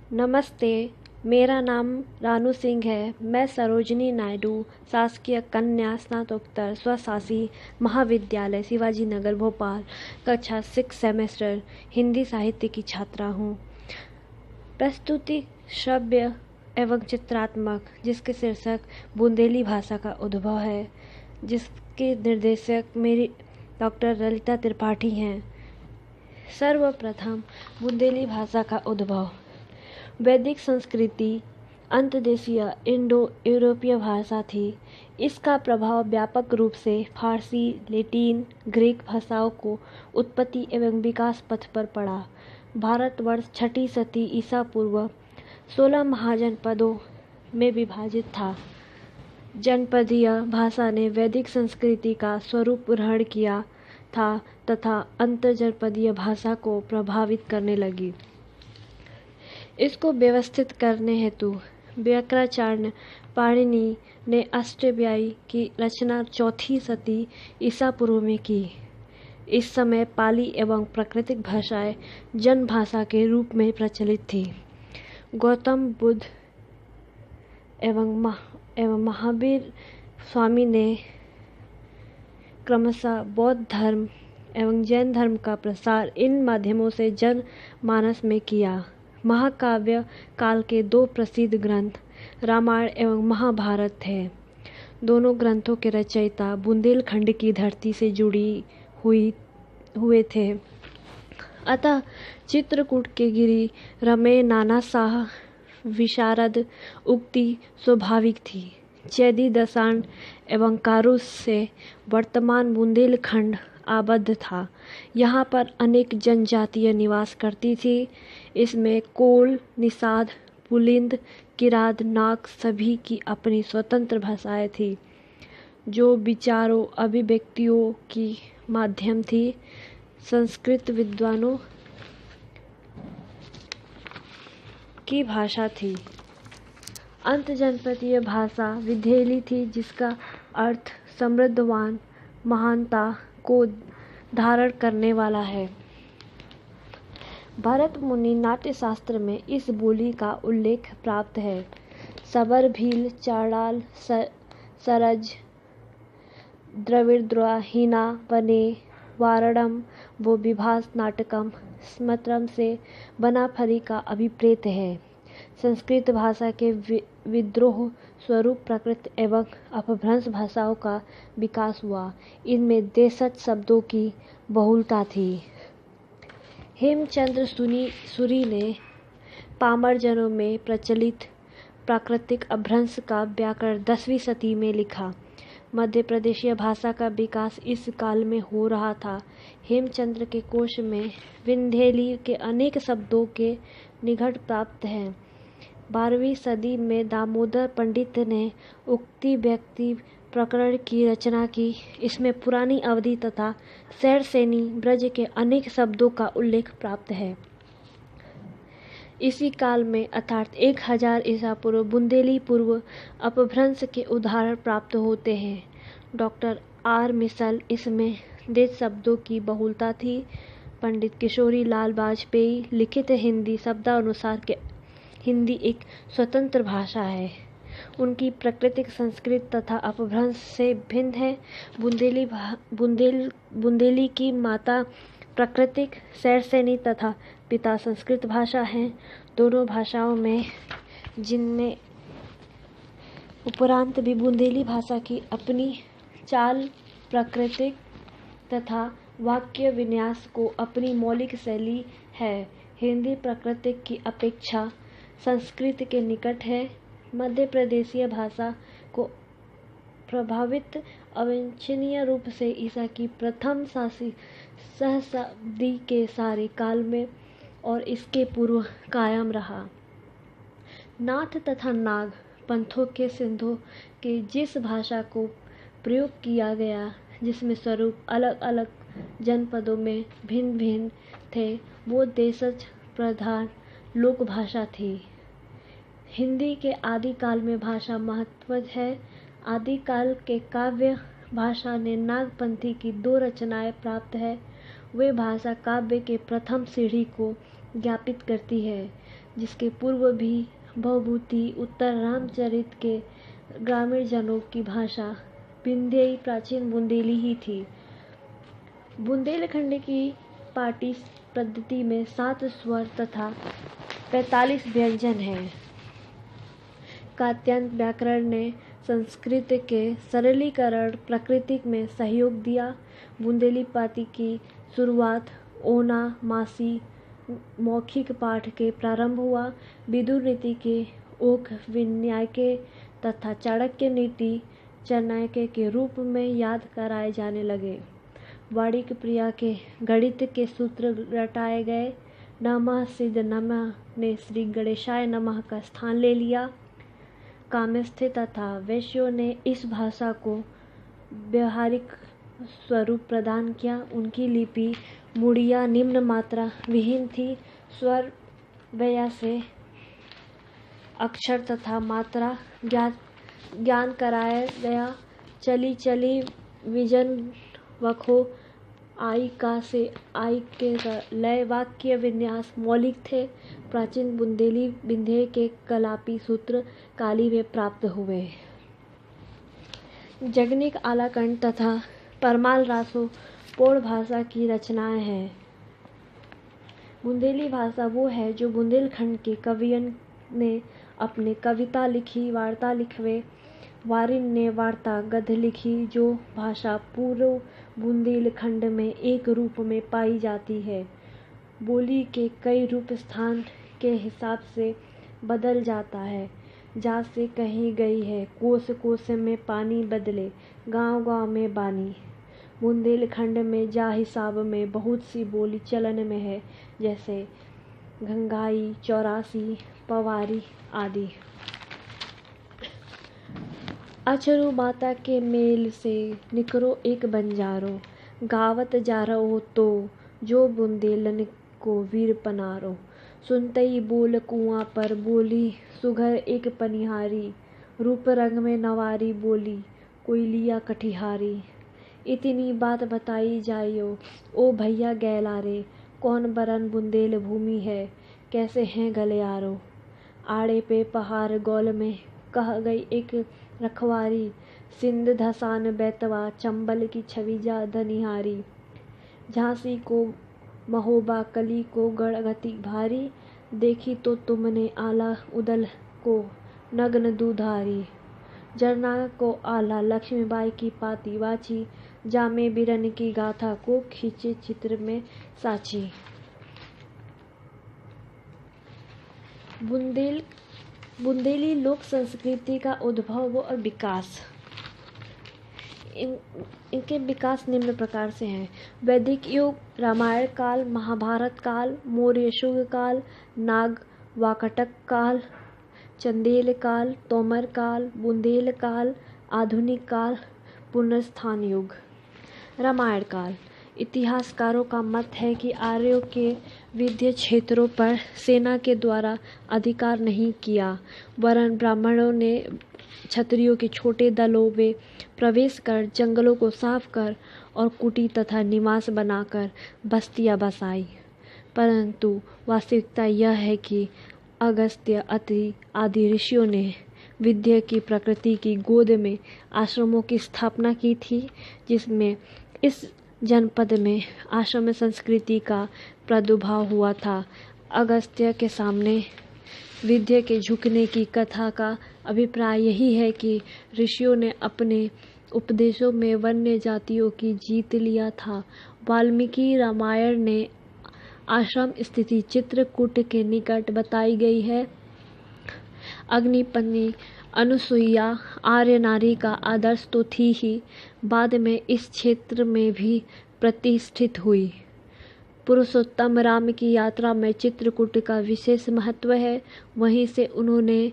नमस्ते, मेरा नाम रानू सिंह है। मैं सरोजिनी नायडू शासकीय कन्या स्नातकोत्तर स्वशासी महाविद्यालय शिवाजी नगर भोपाल कक्षा 6 सेमेस्टर हिंदी साहित्य की छात्रा हूँ। प्रस्तुति श्रव्य एवं चित्रात्मक, जिसके शीर्षक बुंदेली भाषा का उद्भव है, जिसके निर्देशक मेरी डॉक्टर ललिता त्रिपाठी हैं। सर्वप्रथम बुंदेली भाषा का उद्भव। वैदिक संस्कृति अंतर्देशीय इंडो यूरोपीय भाषा थी। इसका प्रभाव व्यापक रूप से फारसी, लैटिन, ग्रीक भाषाओं को उत्पत्ति एवं विकास पथ पर पड़ा। भारतवर्ष 6ठी शती ईसा पूर्व 16 महाजनपदों में विभाजित था। जनपदीय भाषा ने वैदिक संस्कृति का स्वरूप ग्रहण किया था तथा अंतर्जनपदीय भाषा को प्रभावित करने लगी। इसको व्यवस्थित करने हेतु व्याकरणाचार्य पाणिनि ने अष्टव्यायी की रचना 4ठी शती ईसा पूर्व में की। इस समय पाली एवं प्राकृतिक भाषाएं जनभाषा के रूप में प्रचलित थी। गौतम बुद्ध एवं महावीर स्वामी ने क्रमशः बौद्ध धर्म एवं जैन धर्म का प्रसार इन माध्यमों से जन मानस में किया। महाकाव्य काल के 2 प्रसिद्ध ग्रंथ रामायण एवं महाभारत थे। दोनों ग्रंथों के रचयिता बुंदेलखंड की धरती से जुड़ी हुए थे। अतः चित्रकूट के गिरी रमे नाना शाह विशारद उक्ति स्वाभाविक थी। चैदी दशाण एवं कारूस से वर्तमान बुंदेलखंड आबद्ध था। यहाँ पर अनेक जनजातियाँ निवास करती थी। इसमें कोल, निषाद, पुलिंद, किरात, नाग सभी की अपनी स्वतंत्र भाषाएं थी, जो विचारों अभिव्यक्तियों की माध्यम थी। संस्कृत विद्वानों की भाषा थी। अंतर्जनपदीय भाषा विधेली थी, जिसका अर्थ समृद्धवान, महानता को धारण करने वाला है। भरत मुनि नाट्य शास्त्र में इस बोली का उल्लेख प्राप्त है। सबर, भील, चांडाल, सरज, द्रविड़, हीना, वने, वारणम व विभास नाटकम स्मृतम से बना फरी का अभिप्रेत है। संस्कृत भाषा के विद्रोह स्वरूप प्राकृत एवं अपभ्रंश भाषाओं का विकास हुआ। इनमें देशज शब्दों की बहुलता थी। हेमचंद्र सूरी ने पामर जनों में प्रचलित प्राकृतिक अपभ्रंश का व्याकरण 10वीं शती में लिखा। मध्य प्रदेशीय भाषा का विकास इस काल में हो रहा था। हेमचंद्र के कोश में विंध्येली के अनेक शब्दों के निघंट प्राप्त हैं। 12वीं सदी में दामोदर पंडित ने उक्ति व्यक्ति प्रकरण की रचना की। इसमें पुरानी अवधि तथा शैरसेनी ब्रज के अनेक शब्दों का उल्लेख प्राप्त है। इसी काल में अर्थात 1000 ईसा पूर्व बुंदेली पूर्व अपभ्रंश के उदाहरण प्राप्त होते हैं। डॉक्टर आर मिसल इसमें देश शब्दों की बहुलता थी। पंडित किशोरी लाल वाजपेयी लिखित हिंदी शब्दानुसार के हिंदी एक स्वतंत्र भाषा है। उनकी प्राकृतिक संस्कृत तथा अपभ्रंश से भिन्न है। बुंदेली की माता प्राकृतिक, शैरसेनी तथा पिता संस्कृत भाषा हैं। दोनों भाषाओं में जिनमें उपरांत भी बुंदेली भाषा की अपनी चाल, प्राकृतिक तथा वाक्य विन्यास को अपनी मौलिक शैली है। हिंदी प्राकृतिक की अपेक्षा संस्कृत के निकट है। मध्य प्रदेशीय भाषा को प्रभावित अवांछनीय रूप से ईसा की प्रथम सहस्राब्दी के सारे काल में और इसके पूर्व कायम रहा। नाथ तथा नाग पंथों के सिंधों के जिस भाषा को प्रयोग किया गया, जिसमें स्वरूप अलग अलग जनपदों में भिन्न भिन्न थे, वो देशज प्रधान लोक भाषा थी। हिंदी के आदिकाल में भाषा महत्वद है। आदिकाल के काव्य भाषा ने नागपंथी की 2 रचनाएं प्राप्त है। वे भाषा काव्य के प्रथम सीढ़ी को ज्ञापित करती है, जिसके पूर्व भी भवभूति उत्तर रामचरित के ग्रामीण जनों की भाषा विंध्यई प्राचीन बुंदेली ही थी। बुंदेलखंड की पाटी पद्धति में 7 स्वर तथा 45 व्यंजन हैं। कात्यायन व्याकरण ने संस्कृत के सरलीकरण प्रकृति में सहयोग दिया। बुंदेली पाटी की शुरुआत ओना मासी मौखिक पाठ के प्रारंभ हुआ। विदुर नीति के ओक विनायके तथा चाणक्य नीति चाणक्य के रूप में याद कराए जाने लगे। वाणिक प्रिया के गणित के सूत्र रटाए गए। नमः सिद्ध नमः ने श्री गणेशाय नमः का स्थान ले लिया। काम्यस्थ तथा वैश्यों ने इस भाषा को व्यवहारिक स्वरूप प्रदान किया। उनकी लिपि मुड़िया निम्न मात्रा विहीन थी। स्वर व्यय से अक्षर तथा मात्रा ज्ञान कराया गया। चली चली विजन वखो आई का से आई के लय वाक्य विन्यास मौलिक थे। प्राचीन बुंदेली विंध्य के कलापी सूत्र काली में प्राप्त हुए। जगनिक आलाकंठ तथा परमाल रासो पौड़ भाषा की रचनाएं हैं। बुंदेली भाषा वो है जो बुंदेलखंड के कवियों ने अपने कविता लिखी, वार्ता लिखवे, वारिन ने वार्ता गद्य लिखी। जो भाषा पूर्व बुंदेलखंड में एक रूप में पाई जाती है। बोली के कई रूप स्थान के हिसाब से बदल जाता है। जा से कही गई है, कोस कोस में पानी बदले, गांव गांव में बानी। बुंदेलखंड में जा हिसाब में बहुत सी बोली चलन में है, जैसे घंघाई, चौरासी, पवारी आदि। अचरू माता के मेल से निकरो एक बंजारो, गावत जा रहो तो जो बुंदेलन को वीर पनारो। सुनतई बोल कुआं पर बोली सुघर एक पनिहारी, रूप रंग में नवारी बोली कोई लिया कटिहारी। इतनी बात बताई जाइयो ओ भैया गैलारे, कौन बरन बुंदेल भूमि है, कैसे हैं गलियारो। आड़े पे पहाड़ गौल में कह गई एक रखवारी, सिंध धसान बैतवा चंबल की छवि जा धनिहारी। झांसी को महोबा कली को गढ़गति भारी, देखी तो तुमने आला उदल को नग्न दुधारी। जरना को आला लक्ष्मीबाई की पाती वाची, जामे बिरन की गाथा को खींचे चित्र में साची। बुंदेली लोक संस्कृति का उद्भव और विकास। इनके विकास निम्न प्रकार से हैं। वैदिक युग, रामायण काल, महाभारत काल, मौर्य शुंग काल, नाग वाकटक काल, चंदेल काल, तोमर काल, बुंदेल काल, आधुनिक काल, पुनरुत्थान युग। रामायण काल। इतिहासकारों का मत है कि आर्यों के विंध्य क्षेत्रों पर सेना के द्वारा अधिकार नहीं किया, वरन ब्राह्मणों ने क्षत्रियों के छोटे दलों में प्रवेश कर जंगलों को साफ कर और कुटी तथा निवास बनाकर बस्तियां बसाई। परंतु वास्तविकता यह है कि अगस्त्य, अत्रि आदि ऋषियों ने विंध्य की प्रकृति की गोद में आश्रमों की स्थापना की थी, जिसमें इस जनपद में आश्रम संस्कृति का प्रादुर्भाव हुआ था। अगस्त्य के सामने विंध्य के झुकने की कथा का अभिप्राय यही है कि ऋषियों ने अपने उपदेशों में वन्य जातियों की जीत लिया था। वाल्मीकि रामायण ने आश्रम स्थिति चित्रकूट के निकट बताई गई है। अग्निपत्नी अनुसुईया आर्य नारी का आदर्श तो थी ही, बाद में इस क्षेत्र में भी प्रतिष्ठित हुई। पुरुषोत्तम राम की यात्रा में चित्रकूट का विशेष महत्व है। वहीं से उन्होंने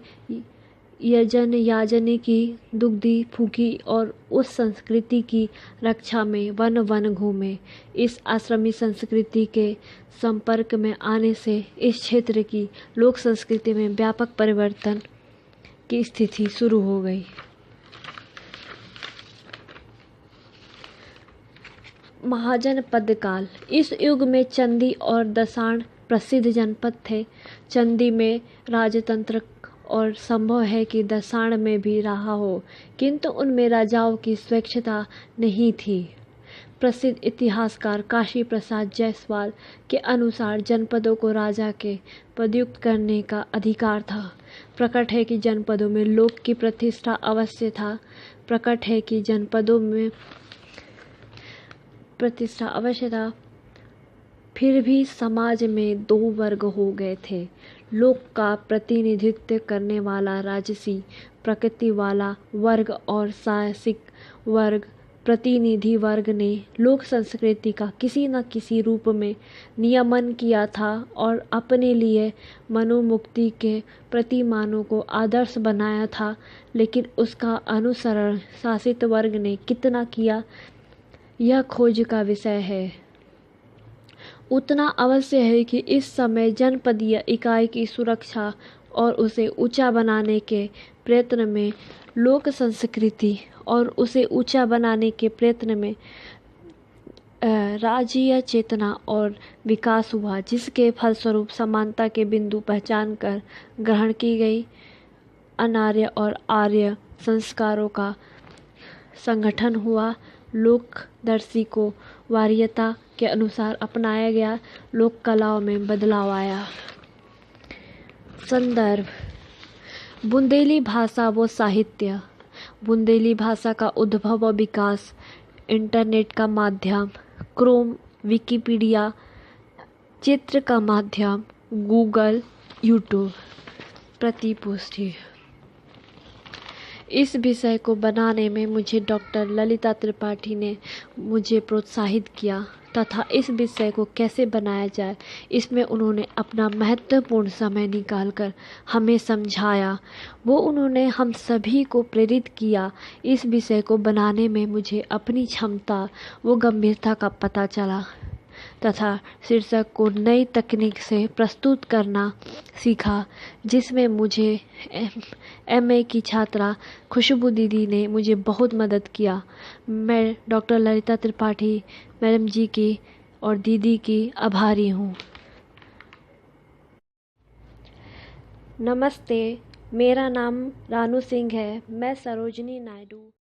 यजन याजन की दुग्धि फूकी और उस संस्कृति की रक्षा में वन वन घूमे। इस आश्रमी संस्कृति के संपर्क में आने से इस क्षेत्र की लोक संस्कृति में व्यापक परिवर्तन की स्थिति शुरू हो गई। महाजनपद काल। इस युग में चंदी और दसाण प्रसिद्ध जनपद थे। चंदी में राजतंत्र और संभव है कि दसाण में भी रहा हो, किंतु उनमें राजाओं की स्वेच्छता नहीं थी। प्रसिद्ध इतिहासकार काशी प्रसाद जायसवाल के अनुसार जनपदों को राजा के पदयुक्त करने का अधिकार था। प्रकट है कि जनपदों में लोक की प्रतिष्ठा अवश्य था। प्रकट है कि जनपदों में प्रतिष्ठा अवश्य था। फिर भी समाज में दो वर्ग हो गए थे। लोक का प्रतिनिधित्व करने वाला राजसी प्रकृति वाला वर्ग और साहसिक वर्ग प्रतिनिधि वर्ग ने लोक संस्कृति का किसी न किसी रूप में नियमन किया था और अपने लिए मनोमुक्ति के प्रतिमानों को आदर्श बनाया था, लेकिन उसका अनुसरण शासित वर्ग ने कितना किया, यह खोज का विषय है। उतना अवश्य है कि इस समय जनपदीय इकाई की सुरक्षा और उसे ऊंचा बनाने के प्रयत्न में लोक संस्कृति और उसे ऊंचा बनाने के प्रयत्न में राज्यीय चेतना और विकास हुआ, जिसके फलस्वरूप समानता के बिंदु पहचान कर ग्रहण की गई अनार्य और आर्य संस्कारों का संगठन हुआ। लोकदर्शी को वरीयता के अनुसार अपनाया गया। लोक कलाओं में बदलाव आया। संदर्भ: बुंदेली भाषा व साहित्य। बुंदेली भाषा का उद्भव व विकास, इंटरनेट का माध्यम, क्रोम, विकिपीडिया, चित्र का माध्यम, गूगल, यूट्यूब। प्रतिपुष्टि: इस विषय को बनाने में मुझे डॉक्टर ललिता त्रिपाठी ने मुझे प्रोत्साहित किया तथा इस विषय को कैसे बनाया जाए, इसमें उन्होंने अपना महत्वपूर्ण समय निकालकर हमें समझाया। उन्होंने हम सभी को प्रेरित किया। इस विषय को बनाने में मुझे अपनी क्षमता व गंभीरता का पता चला तथा शीर्षक को नई तकनीक से प्रस्तुत करना सीखा, जिसमें मुझे एमए की छात्रा खुशबू दीदी ने मुझे बहुत मदद किया। मैं डॉक्टर ललिता त्रिपाठी मैडम जी की और दीदी की आभारी हूँ। नमस्ते, मेरा नाम रानू सिंह है। मैं सरोजनी नायडू